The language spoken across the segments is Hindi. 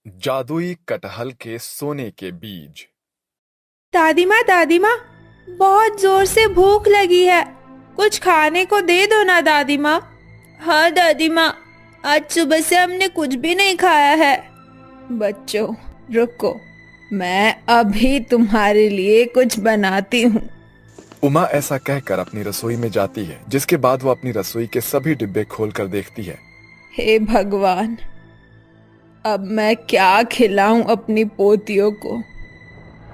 जादुई कटहल के सोने के बीज। दादी माँ, बहुत जोर से भूख लगी है। कुछ खाने को दे दो ना दादी माँ। हाँ दादी माँ, आज सुबह से हमने कुछ भी नहीं खाया है। बच्चों रुको, मैं अभी तुम्हारे लिए कुछ बनाती हूँ। उमा ऐसा कहकर अपनी रसोई में जाती है, जिसके बाद वो अपनी रसोई के सभी डिब्बे खोलकर देखती है। हे भगवान, अब मैं क्या खिलाऊं अपनी पोतियों को।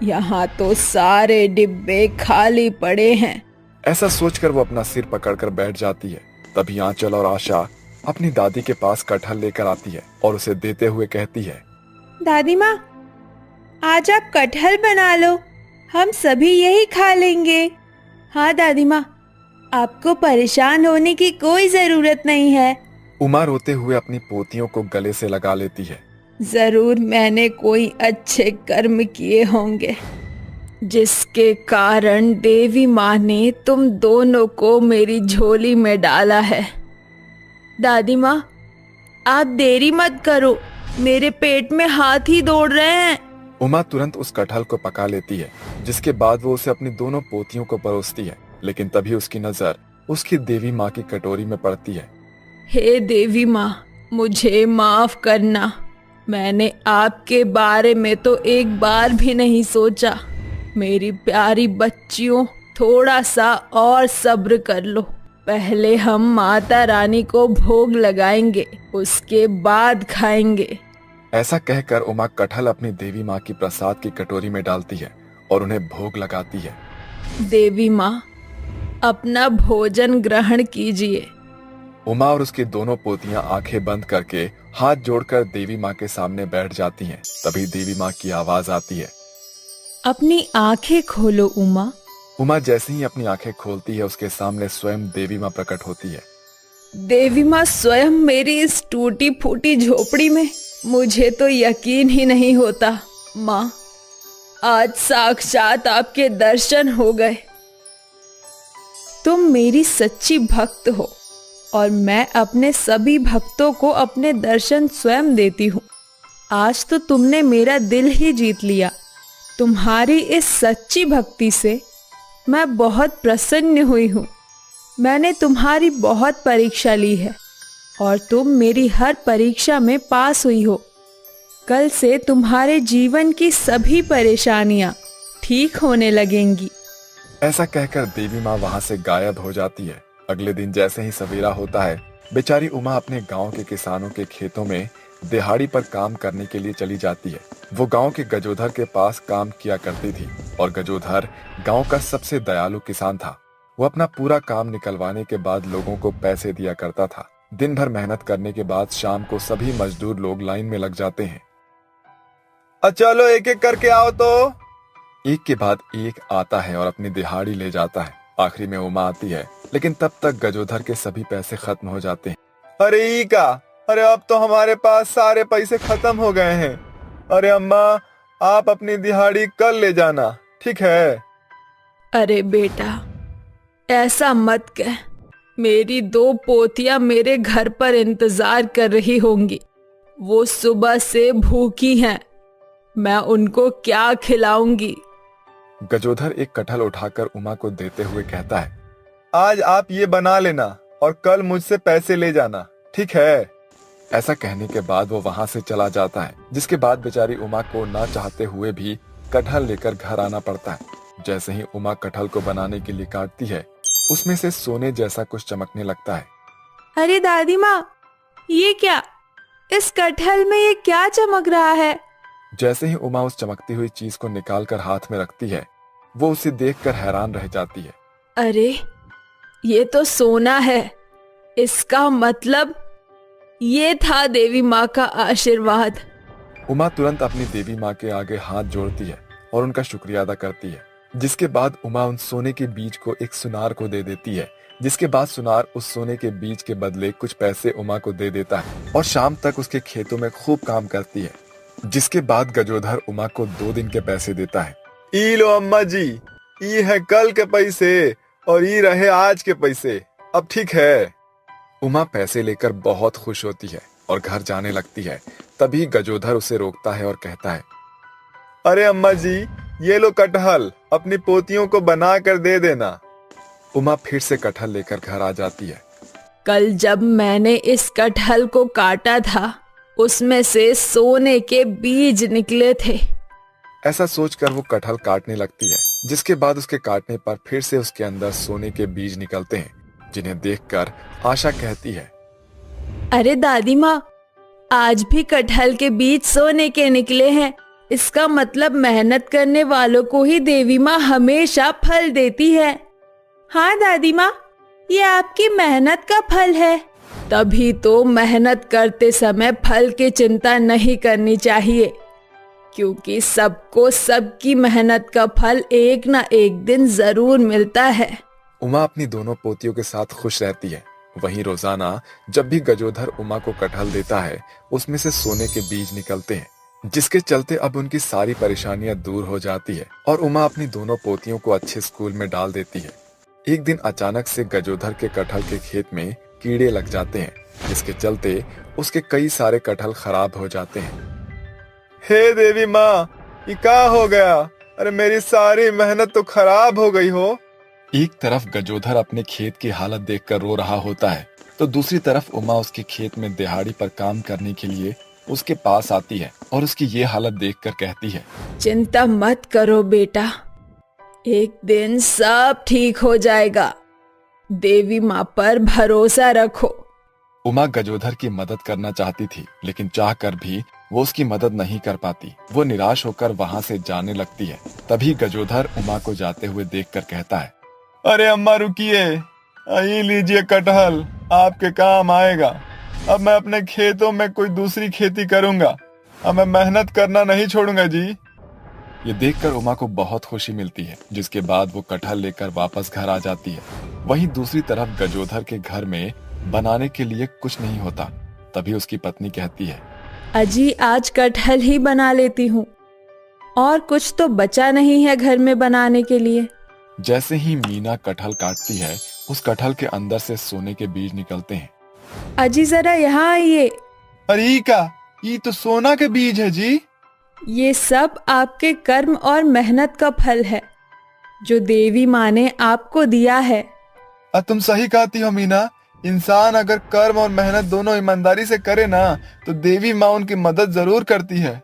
यहाँ तो सारे डिब्बे खाली पड़े हैं। ऐसा सोचकर वो अपना सिर पकड़कर बैठ जाती है। तभी आंचल और आशा अपनी दादी के पास कटहल लेकर आती है और उसे देते हुए कहती है, दादी माँ, आज आप कटहल बना लो, हम सभी यही खा लेंगे। हाँ दादी माँ, आपको परेशान होने की कोई जरूरत नहीं है। उमा रोते हुए अपनी पोतियों को गले से लगा लेती है। जरूर मैंने कोई अच्छे कर्म किए होंगे, जिसके कारण देवी माँ ने तुम दोनों को मेरी झोली में डाला है। दादी माँ, आप देरी मत करो, मेरे पेट में हाथी दौड़ रहे हैं। उमा तुरंत उस कटहल को पका लेती है, जिसके बाद वो उसे अपनी दोनों पोतियों को परोसती है। लेकिन तभी उसकी नजर उसकी देवी माँ की कटोरी में पड़ती है। हे देवी माँ, मुझे माफ करना। मैंने आपके बारे में तो एक बार भी नहीं सोचा। मेरी प्यारी बच्चियों, थोड़ा सा और सब्र कर लो। पहले हम माता रानी को भोग लगाएंगे, उसके बाद खाएंगे। ऐसा कहकर उमा कटहल अपनी देवी माँ की प्रसाद की कटोरी में डालती है और उन्हें भोग लगाती है। देवी माँ, अपना भोजन ग्रहण कीजिए। उमा और उसकी दोनों पोतियां आंखें बंद करके हाथ जोड़कर देवी माँ के सामने बैठ जाती हैं। तभी देवी माँ की आवाज आती है, अपनी आंखें खोलो उमा। उमा जैसे ही अपनी आंखें खोलती है, उसके सामने स्वयं देवी माँ प्रकट होती है। देवी माँ स्वयं मेरी इस टूटी फूटी झोपड़ी में, मुझे तो यकीन ही नहीं होता। माँ, आज साक्षात आपके दर्शन हो गए। तुम मेरी सच्ची भक्त हो और मैं अपने सभी भक्तों को अपने दर्शन स्वयं देती हूँ। आज तो तुमने मेरा दिल ही जीत लिया। तुम्हारी इस सच्ची भक्ति से मैं बहुत प्रसन्न हुई हूँ। मैंने तुम्हारी बहुत परीक्षा ली है और तुम मेरी हर परीक्षा में पास हुई हो। कल से तुम्हारे जीवन की सभी परेशानियां ठीक होने लगेंगी। ऐसा कहकर देवी माँ वहाँ से गायब हो जाती है। अगले दिन जैसे ही सवेरा होता है, बेचारी उमा अपने गांव के किसानों के खेतों में दिहाड़ी पर काम करने के लिए चली जाती है। वो गांव के गजोधर के पास काम किया करती थी और गजोधर गांव का सबसे दयालु किसान था। वो अपना पूरा काम निकलवाने के बाद लोगों को पैसे दिया करता था। दिन भर मेहनत करने के बाद शाम को सभी मजदूर लोग लाइन में लग जाते हैं। चलो एक एक करके आओ तो। एक के बाद एक आता है और अपनी दिहाड़ी ले जाता है। आखिरी में उमा आती है, लेकिन तब तक गजोधर के सभी पैसे खत्म हो जाते हैं। अरे ई का, अरे अब तो हमारे पास सारे पैसे खत्म हो गए हैं। अरे अम्मा, आप अपनी दिहाड़ी कल ले जाना, ठीक है? अरे बेटा, ऐसा मत कह। मेरी दो पोतियां मेरे घर पर इंतजार कर रही होंगी। वो सुबह से भूखी हैं। मैं उनको क्या खिलाऊंगी? गजोधर एक कटहल उठाकर उमा को देते हुए कहता है, आज आप ये बना लेना और कल मुझसे पैसे ले जाना, ठीक है? ऐसा कहने के बाद वो वहां से चला जाता है, जिसके बाद बेचारी उमा को ना चाहते हुए भी कटहल लेकर घर आना पड़ता है। जैसे ही उमा कटहल को बनाने के लिए काटती है, उसमें से सोने जैसा कुछ चमकने लगता है। अरे दादी माँ, ये क्या? इस कटहल में ये क्या चमक रहा है? जैसे ही उमा उस चमकती हुई चीज को निकालकर हाथ में रखती है, वो उसे देखकर हैरान रह जाती है। अरे, ये तो सोना है। इसका मतलब ये था देवी माँ का आशीर्वाद। उमा तुरंत अपनी देवी माँ के आगे हाथ जोड़ती है और उनका शुक्रिया अदा करती है। जिसके बाद उमा उन सोने के बीज को एक सुनार को दे देती है। जिसके बाद सुनार उस सोने के बीज के बदले कुछ पैसे उमा को दे देता है और शाम तक उसके खेतों में खूब काम करती है। जिसके बाद गजोधर उमा को 2 दिन के पैसे देता है। ई लो अम्मा जी, ई है कल के पैसे और ई रहे आज के पैसे, अब ठीक है? उमा पैसे लेकर बहुत खुश होती है और घर जाने लगती है। तभी गजोधर उसे रोकता है और कहता है, अरे अम्मा जी, ये लो कटहल, अपनी पोतियों को बना कर दे देना। उमा फिर से कटहल लेकर घर आ जाती है। कल जब मैंने इस कटहल को काटा था, उसमें से सोने के बीज निकले थे। ऐसा सोचकर वो कटहल काटने लगती है, जिसके बाद उसके काटने पर फिर से उसके अंदर सोने के बीज निकलते हैं, जिन्हें देखकर आशा कहती है, अरे दादी माँ, आज भी कटहल के बीज सोने के निकले हैं। इसका मतलब मेहनत करने वालों को ही देवी माँ हमेशा फल देती है। हाँ दादी माँ, ये आपकी मेहनत का फल है। तभी तो मेहनत करते समय फल की चिंता नहीं करनी चाहिए, क्योंकि सबको सबकी मेहनत का फल एक ना एक दिन जरूर मिलता है। उमा अपनी दोनों पोतियों के साथ खुश रहती है। वहीं रोजाना जब भी गजोधर उमा को कटहल देता है, उसमें से सोने के बीज निकलते हैं, जिसके चलते अब उनकी सारी परेशानियां दूर हो जाती है और उमा अपनी दोनों पोतियों को अच्छे स्कूल में डाल देती है। एक दिन अचानक से गजोधर के कटहल के खेत में कीड़े लग जाते हैं, जिसके चलते उसके कई सारे कटहल खराब हो जाते हैं। हे देवी माँ, ये क्या हो गया? अरे मेरी सारी मेहनत तो खराब हो गई हो। एक तरफ गजोधर अपने खेत की हालत देखकर रो रहा होता है, तो दूसरी तरफ उमा उसके खेत में दिहाड़ी पर काम करने के लिए उसके पास आती है और उसकी ये हालत देखकर कहती है, चिंता मत करो बेटा, एक दिन सब ठीक हो जाएगा। देवी माँ पर भरोसा रखो। उमा गजोधर की मदद करना चाहती थी, लेकिन चाहकर भी वो उसकी मदद नहीं कर पाती। वो निराश होकर वहाँ से जाने लगती है। तभी गजोधर उमा को जाते हुए देखकर कहता है, अरे अम्मा रुकिए, ये लीजिए कटहल, आपके काम आएगा। अब मैं अपने खेतों में कोई दूसरी खेती करूंगा। अब मैं मेहनत करना नहीं छोड़ूंगा जी। ये देखकर उमा को बहुत खुशी मिलती है, जिसके बाद वो कटहल लेकर वापस घर आ जाती है। वहीं दूसरी तरफ गजोधर के घर में बनाने के लिए कुछ नहीं होता। तभी उसकी पत्नी कहती है, अजी आज कटहल ही बना लेती हूँ, और कुछ तो बचा नहीं है घर में बनाने के लिए। जैसे ही मीना कटहल काटती है, उस कटहल के अंदर से सोने के बीज निकलते हैं। अजी जरा यहाँ आइए। अरे ये तो सोना के बीज है जी। ये सब आपके कर्म और मेहनत का फल है, जो देवी माँ ने आपको दिया है। तुम सही कहती हो मीना। इंसान अगर कर्म और मेहनत दोनों ईमानदारी से करे ना, तो देवी माँ उनकी मदद जरूर करती है।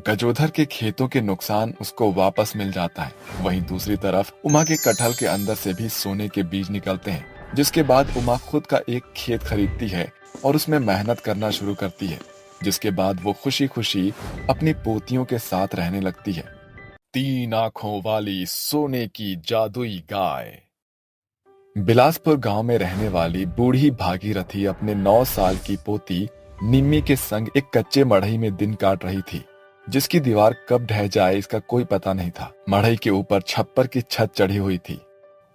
गजोधर के खेतों के नुकसान उसको वापस मिल जाता है। वहीं दूसरी तरफ उमा के कटहल के अंदर से भी सोने के बीज निकलते हैं, जिसके बाद उमा खुद का एक खेत खरीदती है और उसमें मेहनत करना शुरू करती है, जिसके बाद वो खुशी खुशी अपनी पोतियों के साथ रहने लगती है। 3 आंखों वाली सोने की जादुई गाय। बिलासपुर गांव में रहने वाली बूढ़ी भागीरथी अपने 9 साल की पोती निम्मी के संग एक कच्चे मढ़ई में दिन काट रही थी, जिसकी दीवार कब ढह जाए इसका कोई पता नहीं था। मढ़ई के ऊपर छप्पर की छत चढ़ी हुई थी।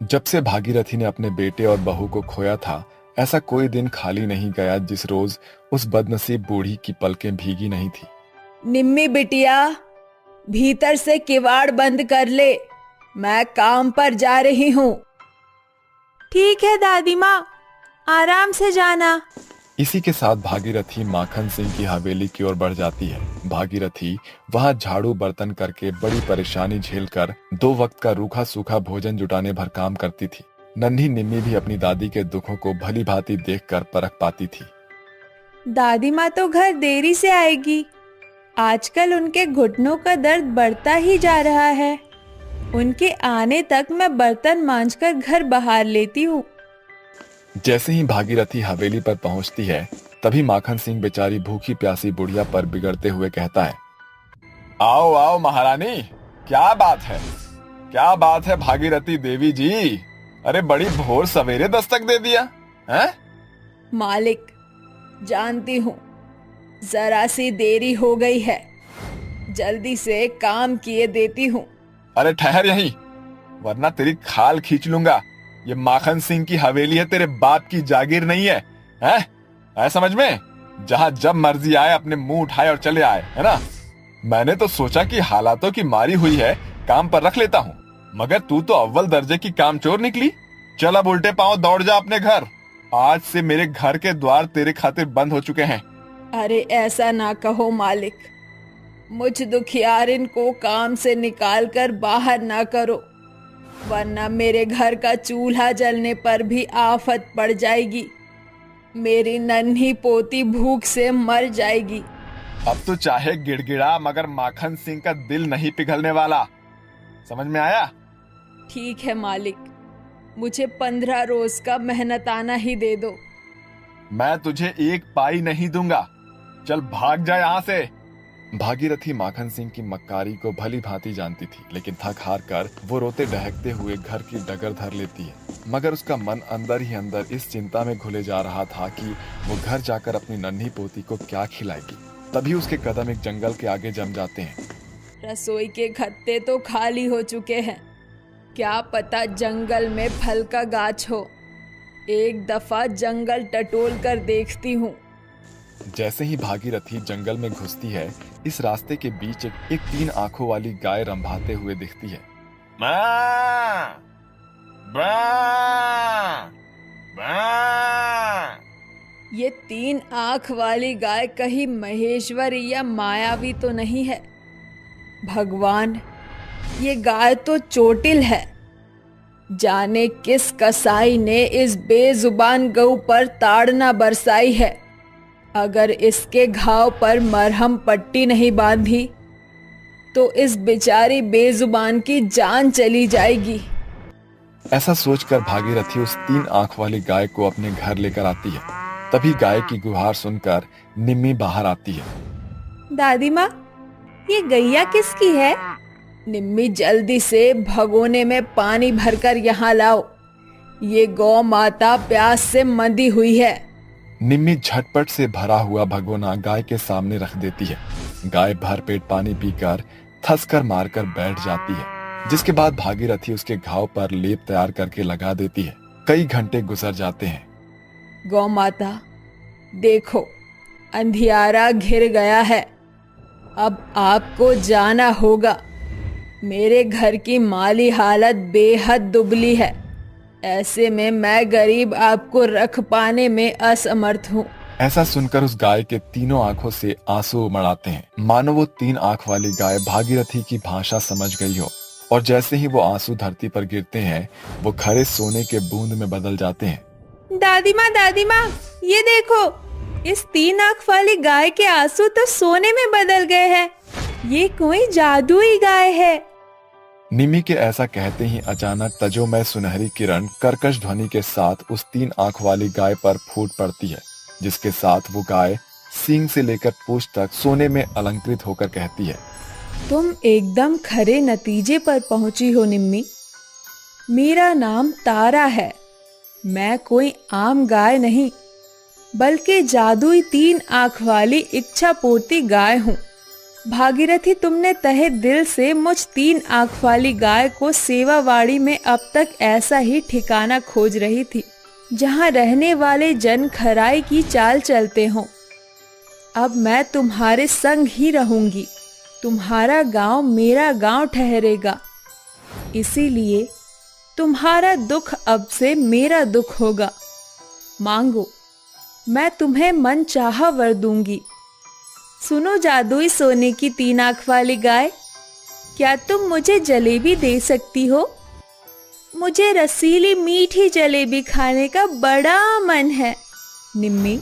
जब से भागीरथी ने अपने बेटे और बहू को खोया था, ऐसा कोई दिन खाली नहीं गया जिस रोज उस बदनसीब बूढ़ी की पलकें भीगी नहीं थी। निम्मी बिटिया, भीतर से किवाड़ बंद कर ले, मैं काम पर जा रही हूँ। ठीक है दादी माँ, आराम से जाना। इसी के साथ भागीरथी माखन सिंह की हवेली की ओर बढ़ जाती है। भागीरथी वहां झाड़ू बर्तन करके बड़ी परेशानी झेलकर 2 वक्त का रूखा सूखा भोजन जुटाने भर काम करती थी। नन्ही निम्मी भी अपनी दादी के दुखों को भली भांति देखकर परख पाती थी। दादी माँ तो घर देरी से आएगी। आजकल उनके घुटनों का दर्द बढ़ता ही जा रहा है। उनके आने तक मैं बर्तन मांजकर घर बहार लेती हूँ। जैसे ही भागीरथी हवेली पर पहुंचती है, तभी माखन सिंह बेचारी भूखी प्यासी बुढ़िया पर बिगड़ते हुए कहता है, आओ आओ महारानी, क्या बात है भागीरथी देवी जी, अरे बड़ी भोर सवेरे दस्तक दे दिया है? मालिक, जानती हूँ जरा सी देरी हो गई है, जल्दी से काम किए देती हूँ। अरे ठहर यहीं, वरना तेरी खाल खींच लूंगा। ये माखन सिंह की हवेली है, तेरे बाप की जागीर नहीं है, हैं? है समझ में? जहां जब मर्जी आए अपने मुंह उठाए और चले आए, है ना? मैंने तो सोचा कि हालातों की मारी हुई है, काम पर रख लेता हूँ, मगर तू तो अव्वल दर्जे की कामचोर निकली। चल अब उल्टे पांव दौड़ जा अपने घर। आज से मेरे घर के द्वार तेरे खातिर बंद हो चुके हैं। अरे ऐसा ना कहो मालिक, मुझ दुखियारिन को काम से निकाल कर बाहर ना करो, वरना मेरे घर का चूल्हा जलने पर भी आफत पड़ जाएगी। मेरी नन्ही पोती भूख से मर जाएगी। अब तो चाहे गिड़गिड़ा मगर माखन सिंह का दिल नहीं पिघलने वाला, समझ में आया? ठीक है मालिक, मुझे 15 रोज का मेहनताना ही दे दो। मैं तुझे एक पाई नहीं दूंगा, चल भाग जा यहाँ से। भागीरथी माखन सिंह की मक्कारी को भली भांति जानती थी, लेकिन थक हार कर वो रोते डहकते हुए घर की डगर धर लेती है। मगर उसका मन अंदर ही अंदर इस चिंता में घुले जा रहा था कि वो घर जाकर अपनी नन्ही पोती को क्या खिलाएगी। तभी उसके कदम एक जंगल के आगे जम जाते हैं। रसोई के खत्ते तो खाली हो चुके हैं, क्या पता जंगल में फल का गाछ हो। एक दफा जंगल टटोल कर देखती हूँ। जैसे ही भागीरथी जंगल में घुसती है, इस रास्ते के बीच एक 3 आंखों वाली गाय रंभाते हुए दिखती है। माँ! माँ! माँ! ये 3 आंख वाली गाय कहीं महेश्वरी या मायावी तो नहीं है? भगवान, ये गाय तो चोटिल है। जाने किस कसाई ने इस बेजुबान गऊ पर ताड़ना बरसाई है। अगर इसके घाव पर मरहम पट्टी नहीं बांधी तो इस बेचारी बेजुबान की जान चली जाएगी। ऐसा सोचकर भागीरथी उस 3 आंख वाली गाय को अपने घर लेकर आती है। तभी गाय की गुहार सुनकर निम्मी बाहर आती है। दादी माँ, ये गैया किसकी है? निम्मी, जल्दी से भगोने में पानी भरकर यहाँ लाओ, ये गौ माता प्यास से मंदी हुई है। निम्मी झटपट से भरा हुआ भगोना गाय के सामने रख देती है। गाय भरपेट पानी पीकर थसकर मारकर बैठ जाती है, जिसके बाद भागीरथी उसके घाव पर लेप तैयार करके लगा देती है। कई घंटे गुजर जाते हैं। गौ माता, देखो अंधियारा घिर गया है, अब आपको जाना होगा। मेरे घर की माली हालत बेहद दुबली है, ऐसे में मैं गरीब आपको रख पाने में असमर्थ हूँ। ऐसा सुनकर उस गाय के तीनों आंखों से आंसू उमड़ आते हैं, मानो वो 3 आंख वाली गाय भागीरथी की भाषा समझ गई हो। और जैसे ही वो आंसू धरती पर गिरते हैं, वो खरे सोने के बूंद में बदल जाते हैं। दादी माँ, ये देखो, इस 3 आंख वाली गाय के आंसू तो सोने में बदल गए हैं। ये कोई जादुई गाय है। निम्मी के ऐसा कहते ही अचानक तजोमय सुनहरी किरण कर्कश ध्वनि के साथ उस 3 आंख वाली गाय पर फूट पड़ती है, जिसके साथ वो गाय सींग से लेकर पूंछ तक सोने में अलंकृत होकर कहती है, तुम एकदम खरे नतीजे पर पहुंची हो निम्मी। मेरा नाम तारा है। मैं कोई आम गाय नहीं, बल्कि जादुई 3 आंख वाली इच्छा पूर्ति गाय हूँ। भागीरथी, तुमने तहे दिल से मुझ 3 आंख वाली गाय को सेवावाड़ी में अब तक ऐसा ही ठिकाना खोज रही थी, जहाँ रहने वाले जन खराई की चाल चलते हों। अब मैं तुम्हारे संग ही रहूंगी। तुम्हारा गांव मेरा गांव ठहरेगा, इसीलिए तुम्हारा दुख अब से मेरा दुख होगा। मांगो, मैं तुम्हें मन चाहा वर दूंगी। सुनो जादुई सोने की 3 आंख वाली गाय, क्या तुम मुझे जलेबी दे सकती हो? मुझे रसीली मीठी जलेबी खाने का बड़ा मन है। निम्मी,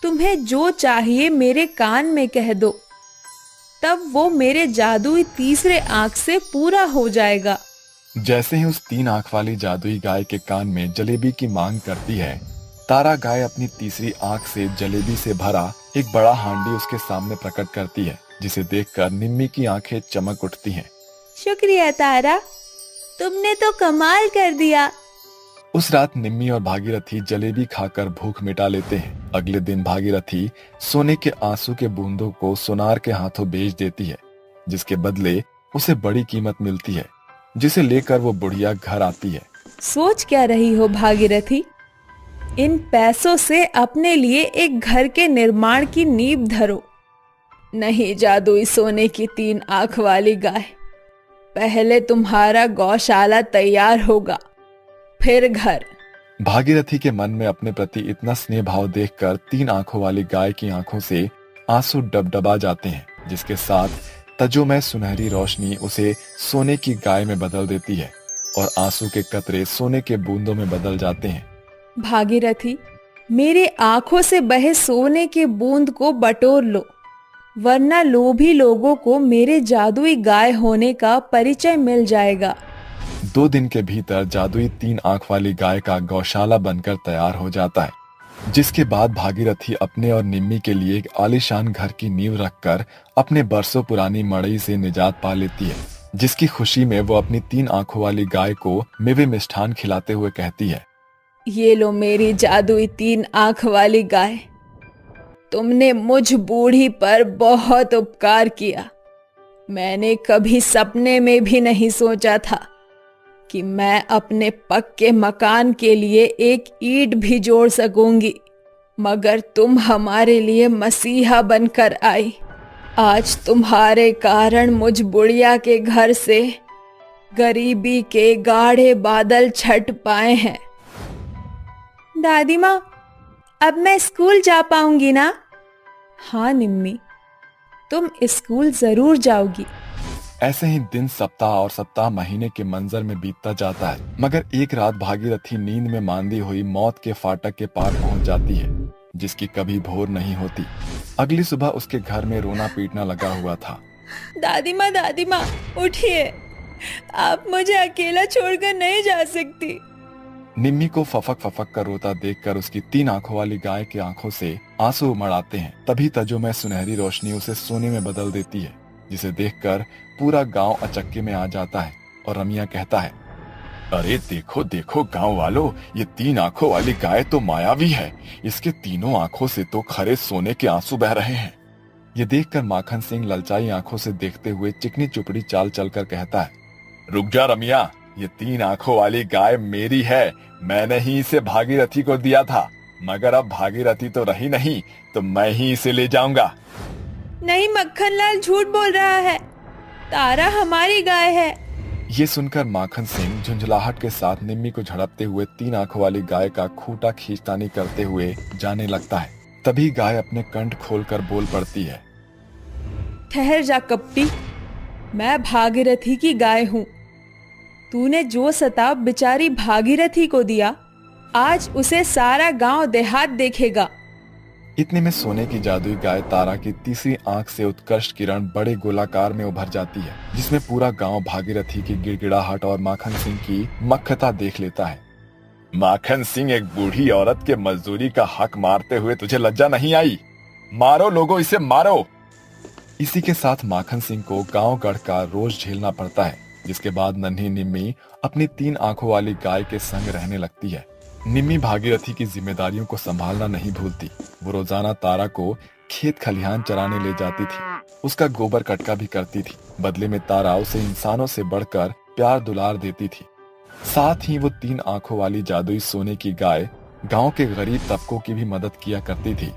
तुम्हें जो चाहिए मेरे कान में कह दो, तब वो मेरे जादुई तीसरे आंख से पूरा हो जाएगा। जैसे ही उस 3 आंख वाली जादुई गाय के कान में जलेबी की मांग करती है, तारा गाय अपनी तीसरी आंख से जलेबी से भरा एक बड़ा हांडी उसके सामने प्रकट करती है, जिसे देखकर निम्मी की आंखें चमक उठती हैं। शुक्रिया तारा, तुमने तो कमाल कर दिया। उस रात निम्मी और भागीरथी जलेबी खाकर भूख मिटा लेते हैं। अगले दिन भागीरथी सोने के आंसू के बूंदों को सोनार के हाथों बेच देती है, जिसके बदले उसे बड़ी कीमत मिलती है, जिसे लेकर वो बुढ़िया घर आती है। सोच क्या रही हो भागीरथी? इन पैसों से अपने लिए एक घर के निर्माण की नींव धरो। नहीं जादुई सोने की 3 आंख वाली गाय, पहले तुम्हारा गौशाला तैयार होगा, फिर घर। भागीरथी के मन में अपने प्रति इतना स्नेह भाव देखकर 3 आंखों वाली गाय की आंखों से आंसू डबडबा जाते हैं, जिसके साथ तजोमय सुनहरी रोशनी उसे सोने की गाय में बदल देती है और आंसू के कतरे सोने के बूंदों में बदल जाते हैं। भागीरथी, मेरे आंखों से बहे सोने के बूंद को बटोर लो, वरना लोभी लोगों को मेरे जादुई गाय होने का परिचय मिल जाएगा। 2 दिन के भीतर जादुई 3 आंख वाली गाय का गौशाला बनकर तैयार हो जाता है, जिसके बाद भागीरथी अपने और निम्मी के लिए एक आलीशान घर की नींव रखकर अपने बरसों पुरानी मड़ई से निजात पा लेती है, जिसकी खुशी में वो अपनी 3 आंखों वाली गाय को मेवे मिष्ठान खिलाते हुए कहती है, ये लो मेरी जादुई 3 आंख वाली गाय, तुमने मुझ बूढ़ी पर बहुत उपकार किया। मैंने कभी सपने में भी नहीं सोचा था कि मैं अपने पक्के मकान के लिए एक ईंट भी जोड़ सकूंगी, मगर तुम हमारे लिए मसीहा बनकर आई। आज तुम्हारे कारण मुझ बुढ़िया के घर से गरीबी के गाढ़े बादल छट पाए हैं। दादी माँ, अब मैं स्कूल जा पाऊंगी ना? हाँ निम्मी, तुम स्कूल जरूर जाओगी। ऐसे ही दिन सप्ताह और सप्ताह महीने के मंजर में बीतता जाता है, मगर एक रात भागीरथी नींद में मांदी हुई मौत के फाटक के पार पहुंच जाती है, जिसकी कभी भोर नहीं होती। अगली सुबह उसके घर में रोना पीटना लगा हुआ था। दादी माँ उठिए, आप मुझे अकेला छोड़कर नहीं जा सकती। निम्मी को फफक फफक कर रोता देखकर उसकी 3 आंखों वाली गाय की आंखों से आंसू उमड़ आते हैं। तभी तजोमय सुनहरी रोशनी उसे सोने में बदल देती है, जिसे देखकर पूरा गांव अचक्के में आ जाता है और रमिया कहता है, अरे देखो देखो गांव वालों, ये 3 आंखों वाली गाय तो मायावी है। इसके तीनों आंखों से तो खरे सोने के आंसू बह रहे हैं। ये देखकर माखन सिंह ललचाई आंखों से देखते हुए चिकनी चुपड़ी चाल चलकर कहता है, रुक जा रमिया, ये 3 आंखों वाली गाय मेरी है। मैंने ही इसे भागीरथी को दिया था, मगर अब भागीरथी तो रही नहीं, तो मैं ही इसे ले जाऊंगा। नहीं, मक्खनलाल झूठ बोल रहा है, तारा हमारी गाय है। ये सुनकर माखन सिंह झुंझलाहट के साथ निम्मी को झड़पते हुए 3 आंखों वाली गाय का खूंटा खींचतानी करते हुए जाने लगता है। तभी गाय अपने कंठ खोलकर बोल पड़ती है, ठहर जा कपटी, मैं भागीरथी की गाय हूँ। तूने जो सताप बेचारी भागीरथी को दिया, आज उसे सारा गांव देहात देखेगा। इतने में सोने की जादुई गाय तारा की तीसरी आंख से उत्कर्ष किरण बड़े गोलाकार में उभर जाती है, जिसमें पूरा गांव भागीरथी की गिड़गिड़ाहट और माखन सिंह की मक्खता देख लेता है। माखन सिंह, एक बूढ़ी औरत के मजदूरी का हक मारते हुए तुझे लज्जा नहीं आई? मारो लोगों, इसे मारो। इसी के साथ माखन सिंह को गांव गढ़ का रोज झेलना पड़ता है, जिसके बाद नन्ही निम्मी अपनी 3 आंखों वाली गाय के संग रहने लगती है। निम्मी भागीरथी की जिम्मेदारियों को संभालना नहीं भूलती। वो रोजाना तारा को खेत खलिहान चराने ले जाती थी, उसका गोबर कटका भी करती थी। बदले में तारा उसे इंसानों से बढ़कर प्यार दुलार देती थी। साथ ही वो 3 आंखों वाली जादुई सोने की गाय गांव के गरीब तबकों की भी मदद किया करती थी।